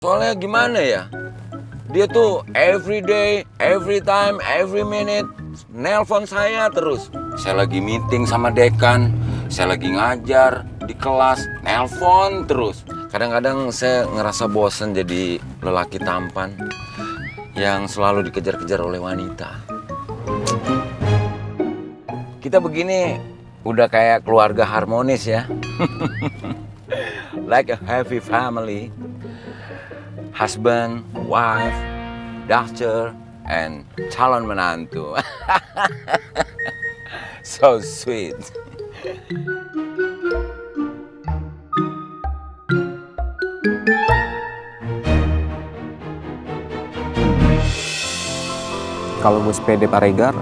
Soalnya gimana ya? Dia tuh every day, every time, every minute nelpon saya terus. Saya lagi meeting sama dekan, saya lagi ngajar di kelas, nelpon terus. Kadang-kadang saya ngerasa bosen jadi lelaki tampan yang selalu dikejar-kejar oleh wanita. Kita begini udah kayak keluarga harmonis ya. Like a happy family. Husband, wife, doctor, and calon menantu. So sweet. Kalau gue sepede Pak Regar,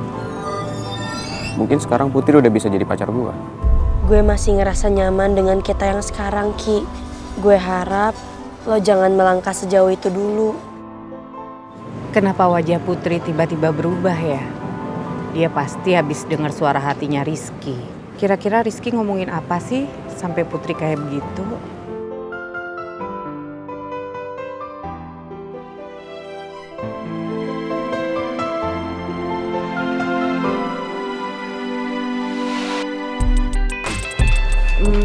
mungkin sekarang Putri udah bisa jadi pacar gue. Gue masih ngerasa nyaman dengan kita yang sekarang, Ki. Gue harap lo jangan melangkah sejauh itu dulu. Kenapa wajah Putri tiba-tiba berubah ya? Dia pasti habis dengar suara hatinya Rizky. Kira-kira Rizky ngomongin apa sih sampai Putri kayak begitu?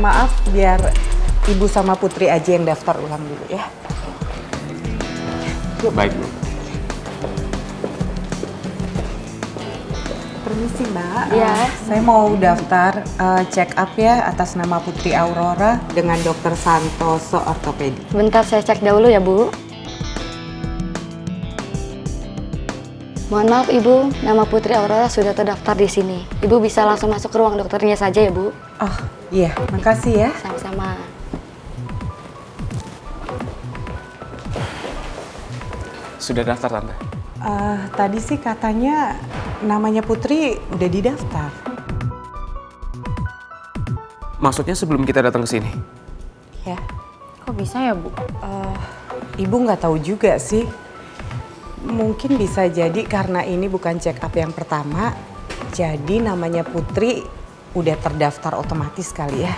Maaf, biar Ibu sama Putri aja yang daftar ulang dulu ya. Baik, Bu. Permisi Mbak, Ya. Saya mau daftar check up ya atas nama Putri Aurora dengan Dr. Santoso ortopedi. Bentar saya cek dahulu ya, Bu. Mohon maaf, Ibu. Nama Putri Aurora sudah terdaftar di sini. Ibu bisa langsung masuk ke ruang dokternya saja ya, Bu. Oh iya, makasih ya. Sama-sama. Sudah daftar, Tante? Tadi sih katanya namanya Putri udah didaftar. Maksudnya sebelum kita datang ke sini? Ya, Kok bisa ya, Bu? Ibu nggak tahu juga sih. Mungkin bisa jadi karena ini bukan check up yang pertama, jadi namanya Putri udah terdaftar otomatis kali ya.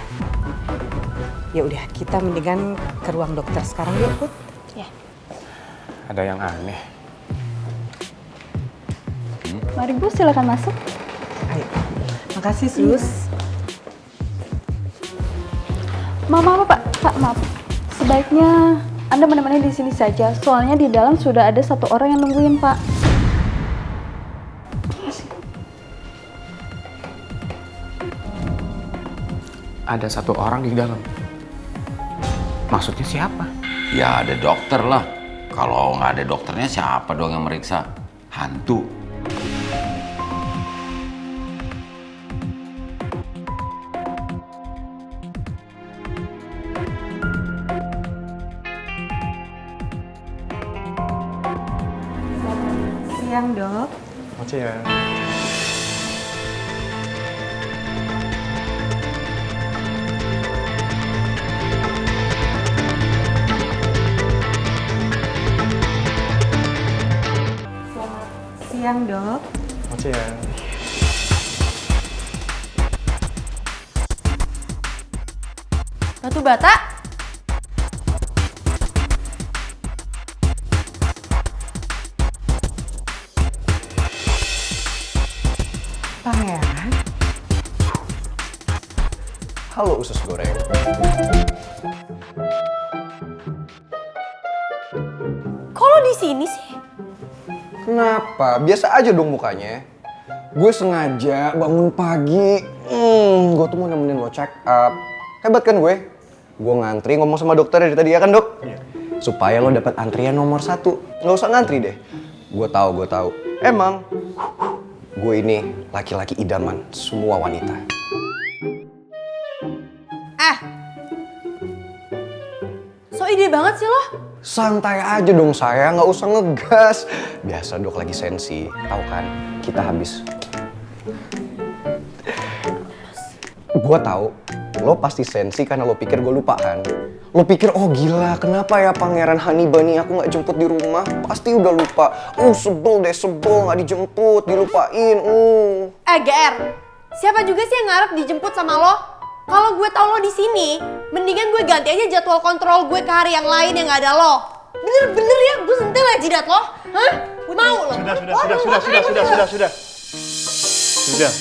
Ya udah, kita mendingan ke ruang dokter sekarang yuk, Put. Ya. Ada yang aneh. Mari, Bu, silakan masuk. Ayo. Makasih, Sus. Maaf, Pak, maaf. Sebaiknya Anda menemani di sini saja. Soalnya di dalam sudah ada satu orang yang nungguin, Pak. Ada satu orang di dalam. Maksudnya siapa? Ya ada dokter lah. Kalau nggak ada dokternya siapa dong yang meriksa? Hantu. Siang, Dok. Macam ya. Siang, Dok. Macam ya. Batu bata? Pangeran. Halo usus goreng. Kok lo di sini sih? Kenapa? Biasa aja dong mukanya. Gue sengaja bangun pagi. Gue tuh mau nemenin lo check up. Hebat kan gue? Gue ngantri ngomong sama dokter dari tadi ya kan dok? Iya. Supaya lo dapat antrian nomor 1. Nggak usah ngantri deh. Gue tahu. Emang gue ini laki-laki idaman semua wanita. So ide banget sih lo. Santai aja dong saya, nggak usah ngegas. Biasa dok lagi sensi, tahu kan? Kita habis. Gue tahu, lo pasti sensi karena lo pikir gue lupa kan? Lo pikir, oh gila, kenapa ya Pangeran Honey Bunny aku nggak jemput di rumah? Pasti udah lupa. Sebel nggak dijemput, dilupain. GR, siapa juga sih yang ngarep dijemput sama lo? Kalau gue tahu lo di sini, mendingan gue ganti aja jadwal kontrol gue ke hari yang lain yang nggak ada lo. Bener-bener ya, gue sentil ya jidat lo. Hah? Mau lo?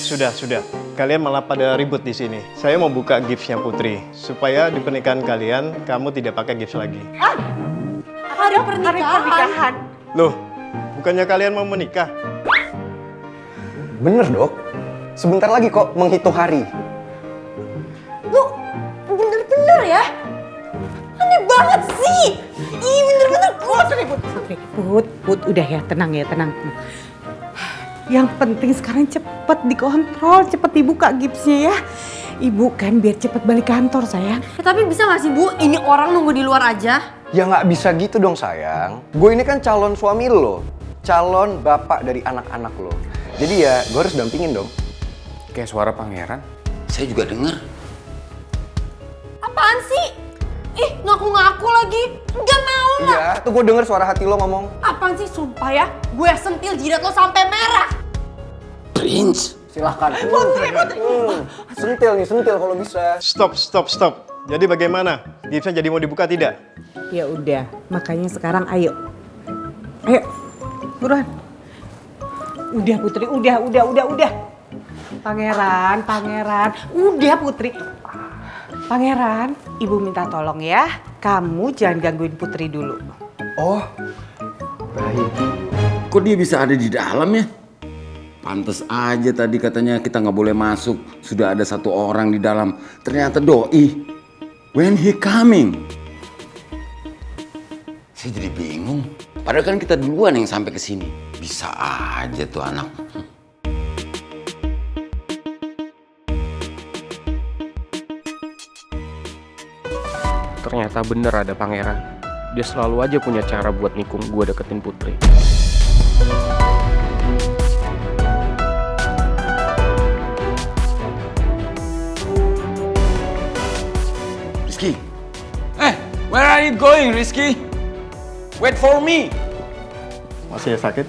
Sudah. Kalian malah pada ribut di sini. Saya mau buka giftsnya Putri supaya di pernikahan kalian kamu tidak pakai gift lagi. Hari pernikahan. Loh, bukannya kalian mau menikah? Bener dok, sebentar lagi kok menghitung hari. Lu bener-bener ya? Aneh banget sih. Ih bener-bener Put, udah ya, tenang. Yang penting sekarang cepet dikontrol, cepet dibuka gipsnya ya. Ibu kan biar cepet balik kantor sayang. Ya, tapi bisa gak sih Bu, ini orang nunggu di luar aja? Ya nggak bisa gitu dong sayang. Gue ini kan calon suami lo, calon bapak dari anak-anak lo. Jadi ya gue harus dampingin dong. Kayak suara pangeran. Saya juga dengar. Apaan sih? Ih ngaku-ngaku lagi. Nggak mau lah. Iya, tuh gue denger suara hati lo ngomong. Apaan sih sumpah ya? Gue sentil jidat lo sampai merah. Prince. Silahkan. Sentil kalau bisa. Stop. Jadi bagaimana? Gipsnya jadi mau dibuka tidak? Ya udah, makanya sekarang ayo, buruan. Udah Putri, udah. Pangeran, udah Putri. Pangeran, ibu minta tolong ya, kamu jangan gangguin Putri dulu. Oh, baik. Kok dia bisa ada di dalam ya? Pantes aja tadi katanya kita nggak boleh masuk. Sudah ada satu orang di dalam. Ternyata doi. When he coming? Saya jadi bingung. Padahal kan kita duluan yang sampai ke sini. Bisa aja tuh anak. Ternyata bener ada pangeran. Dia selalu aja punya cara buat nikung gue deketin Putri. Rizky. Where are you going, Rizky? Wait for me. Masih sakit?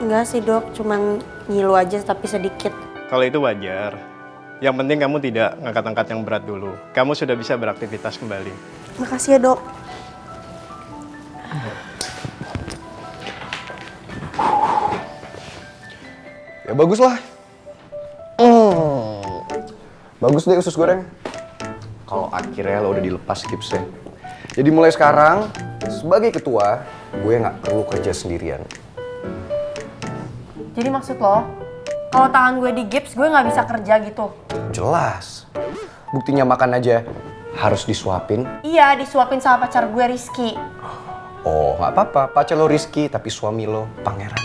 Enggak sih dok, cuman ngilu aja tapi sedikit. Kalau itu wajar. Yang penting kamu tidak ngangkat-angkat yang berat dulu. Kamu sudah bisa beraktivitas kembali. Makasih ya dok. Ya bagus lah. Bagus deh usus goreng. Kalau akhirnya lo udah dilepas gipsnya. Jadi mulai sekarang, sebagai ketua, gue nggak perlu kerja sendirian. Jadi maksud lo, kalau tangan gue di gips gue nggak bisa kerja gitu? Jelas. Buktinya makan aja harus disuapin. Iya, disuapin sama pacar gue Rizky. Oh, nggak apa-apa. Pacar lo Rizky, tapi suami lo pangeran.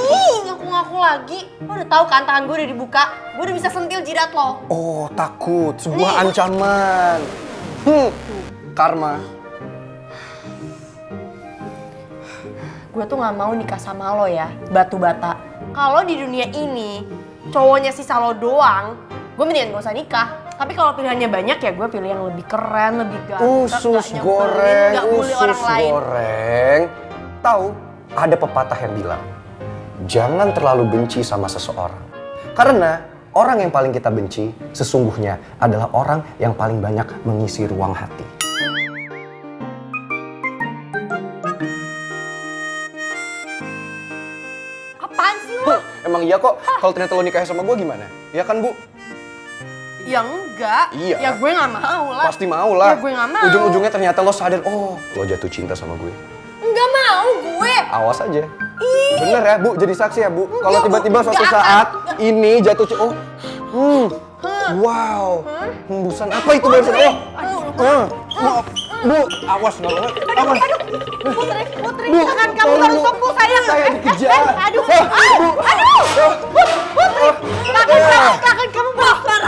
Ih, ngaku-ngaku lagi. Lo udah tahu kan tangan gue udah dibuka? Gue udah bisa sentil jidat lo. Oh, takut. Sebuah ancaman. Karma. Gue tuh nggak mau nikah sama lo ya, batu bata. Kalau di dunia ini cowoknya sisa lo doang, gue mendingan gak usah nikah. Tapi kalau pilihannya banyak ya gue pilih yang lebih keren, lebih ganteng, Usus nggak goreng, nggak bully orang lain. goreng. Tahu, ada pepatah yang bilang, jangan terlalu benci sama seseorang. Karena orang yang paling kita benci sesungguhnya adalah orang yang paling banyak mengisi ruang hati. Apaan sih lo? Emang iya kok, kalau ternyata lo nikah sama gue gimana? Ya kan Bu? Ya enggak. Iya. Ya gue nggak mau lah. Pasti mau lah. Ya gue nggak mau. Ujung-ujungnya ternyata lo sadar, oh lo jatuh cinta sama gue. Nggak mau gue. Awas aja. Bener ya Bu, jadi saksi ya Bu. Kalau Bu. tiba-tiba suatu Nggak saat akan. ini jatuh cinta, wow, hembusan apa itu barusan? Bu, awas nggak boleh. Awas. Putri, Bu, tangan kamu tolong, harus Bu. sembuh sayang. Saya dikejar. Aduh, Bu. Putri, tangan kamu bakar.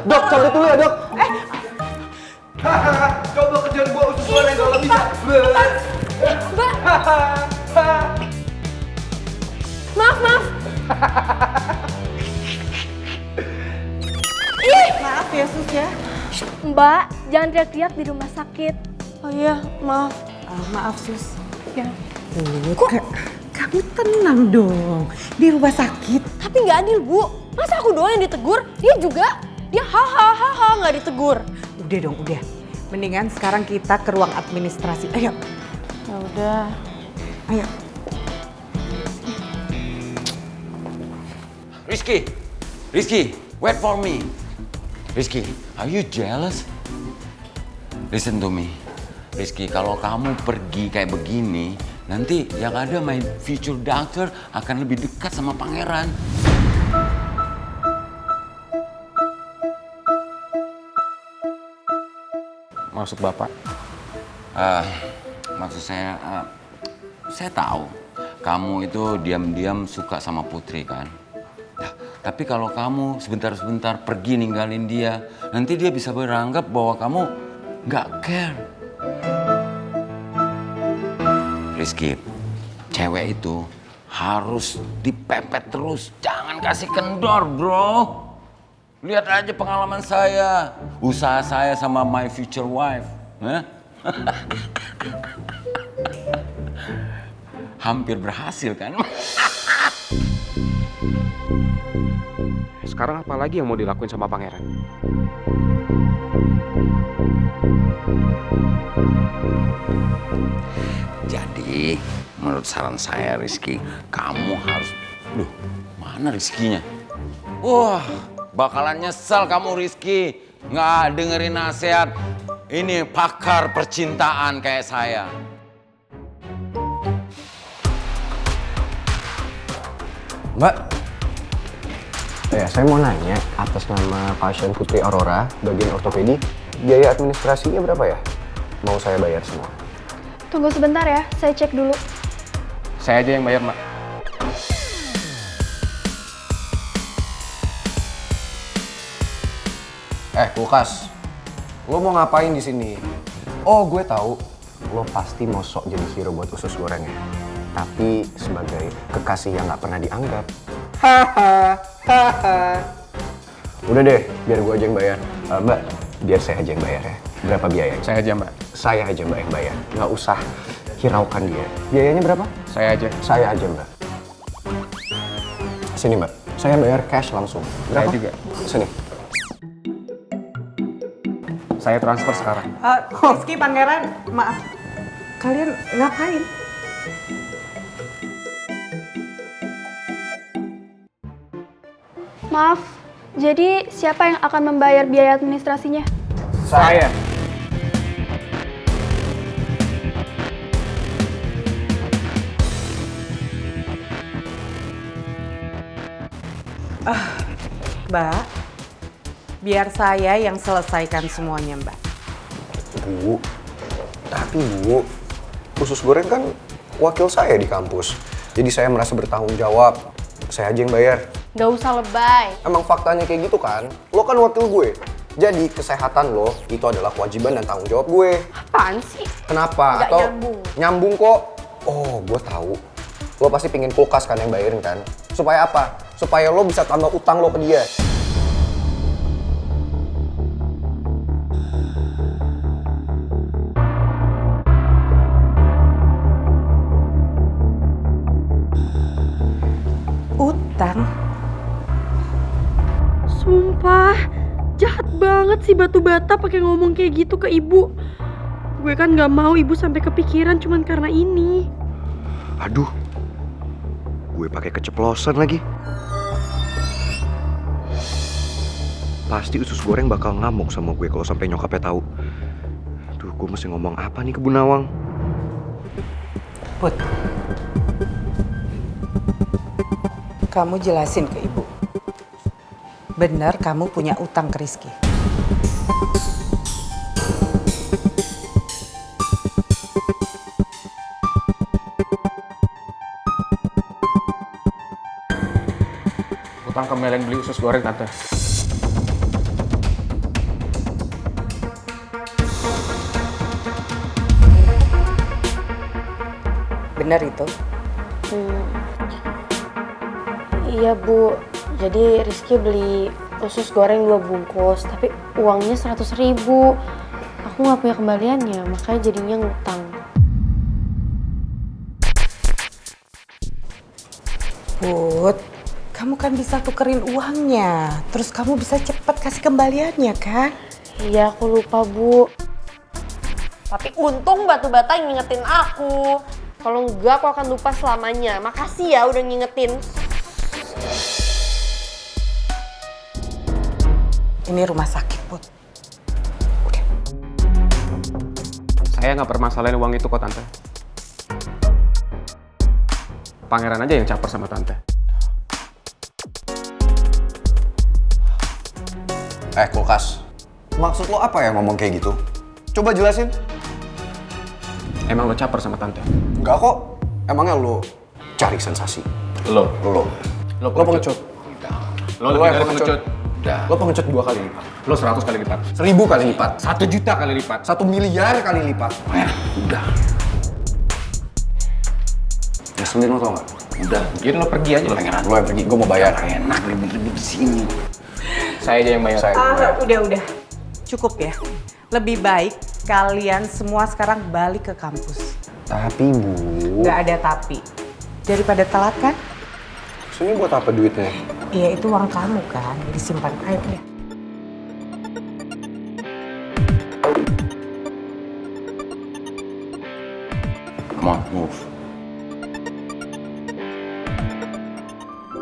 Dok, cabut dulu ya dok. Coba kejar gua usus goreng kalau bisa. Mbak. Maaf. Maaf ya Sus ya. Mbak, jangan teriak-teriak di rumah sakit. Oh iya, maaf. Maaf Sus. Ya. Kamu tenang dong. Di rumah sakit. Tapi nggak adil, Bu. Masa aku doang yang ditegur? Dia hahaha nggak ditegur. Udah dong, udah. Mendingan sekarang kita ke ruang administrasi. Ayo. Ya udah. Ayo. Rizky, wait for me. Rizky, are you jealous? Listen to me. Rizky, kalau kamu pergi kayak begini, nanti yang ada my future doctor akan lebih dekat sama pangeran. Maksud Bapak? Maksud saya tahu kamu itu diam-diam suka sama Putri kan? Nah, tapi kalau kamu sebentar-sebentar pergi ninggalin dia, nanti dia bisa beranggap bahwa kamu nggak care. Rizky, cewek itu harus dipepet terus, jangan kasih kendor, bro. Lihat aja pengalaman saya, usaha saya sama my future wife. Hampir berhasil kan? Sekarang apa lagi yang mau dilakuin sama pangeran? Jadi, menurut saran saya Rizky, kamu harus... Loh, mana Rizkynya? Wah, bakalan nyesal kamu Rizky. Nggak dengerin nasihat. Ini pakar percintaan kayak saya. Mbak, ya saya mau nanya atas nama pasien Putri Aurora, bagian ortopedi, biaya administrasinya berapa ya? Mau saya bayar semua. Tunggu sebentar ya, saya cek dulu. Saya aja yang bayar, Mbak. Kulkas, lo mau ngapain di sini? Oh, gue tahu, lo pasti mau sok jadi hero buat usus gorengnya. Tapi sebagai kekasih yang nggak pernah dianggap. Hahaha. Udah deh, biar gue aja yang bayar. Mbak, biar saya aja yang bayar ya. Berapa biayanya? Saya aja, Mbak. Saya aja Mbak yang bayar. Nggak usah hiraukan dia. Biayanya berapa? Saya aja. Saya aja Mbak. Sini Mbak, saya bayar cash langsung. Berapa? Saya juga. Sini. Saya transfer sekarang. Rizky, Pangeran, maaf. Kalian ngapain? Maaf, jadi siapa yang akan membayar biaya administrasinya? Saya. Mbak, biar saya yang selesaikan semuanya, Mbak. Bu, tapi Bu, usus goreng kan wakil saya di kampus. Jadi saya merasa bertanggung jawab. Saya aja yang bayar. Gak usah lebay. Emang faktanya kayak gitu kan? Lo kan wakil gue. Jadi kesehatan lo itu adalah kewajiban dan tanggung jawab gue. Apaan sih? Kenapa? Nggak Atau nyambung. nyambung kok. Oh, gue tahu. Lo pasti pingin kulkas kan yang bayarin kan? Supaya apa? Supaya lo bisa tambah utang lo ke dia. Utang? Sumpah, jahat banget sih batu bata pakai ngomong kayak gitu ke ibu. Gue kan nggak mau ibu sampai kepikiran cuman karena ini. Aduh, gue pakai keceplosan lagi. Pasti usus goreng bakal ngamuk sama gue kalau sampai nyokapnya tahu. Duh, gue mesti ngomong apa nih ke Bu Nawang? Put, kamu jelasin ke ibu. Bener kamu punya utang ke Rizky? Utang ke Mel yang beli usus goreng, Tante. Bener itu? Iya Bu, jadi Rizky beli usus goreng 2 bungkus, tapi uangnya 100.000. Aku nggak punya kembaliannya, makanya jadinya ngutang. Put, Kamu kan bisa tukerin uangnya, terus kamu bisa cepet kasih kembaliannya kan? Iya, aku lupa, Bu. Tapi untung batu bata yang ngingetin aku. Kalau enggak, aku akan lupa selamanya. Makasih ya udah ngingetin. Ini rumah sakit, Put. Udah. Saya nggak permasalahin uang itu kok, Tante. Pangeran aja yang caper sama Tante. Kulkas. Maksud lo apa ya ngomong kayak gitu? Coba jelasin. Emang lo caper sama Tante? Enggak kok. Emangnya lo cari sensasi? Lo Lo pengecut. Lo lebih dari pengecut. Lo pengecut 2 kali lipat. Lo 100 kali lipat. 1000 kali lipat. 1 juta kali lipat. 1 miliar kali lipat. Udah, Ngeselin lo tau gak? udah. Jadi lo pergi aja lo. Pangeran, Lo yang pergi, gue mau bayar. enak ribut-ribut di sini. Saya aja yang bayar. Udah. Cukup ya. Lebih baik kalian semua sekarang balik ke kampus. Tapi Bu... Nggak ada tapi. Daripada telat kan? Sini buat apa duitnya? Iya, itu uang kamu kan. Disimpan. Ayo, udah. Come on, move.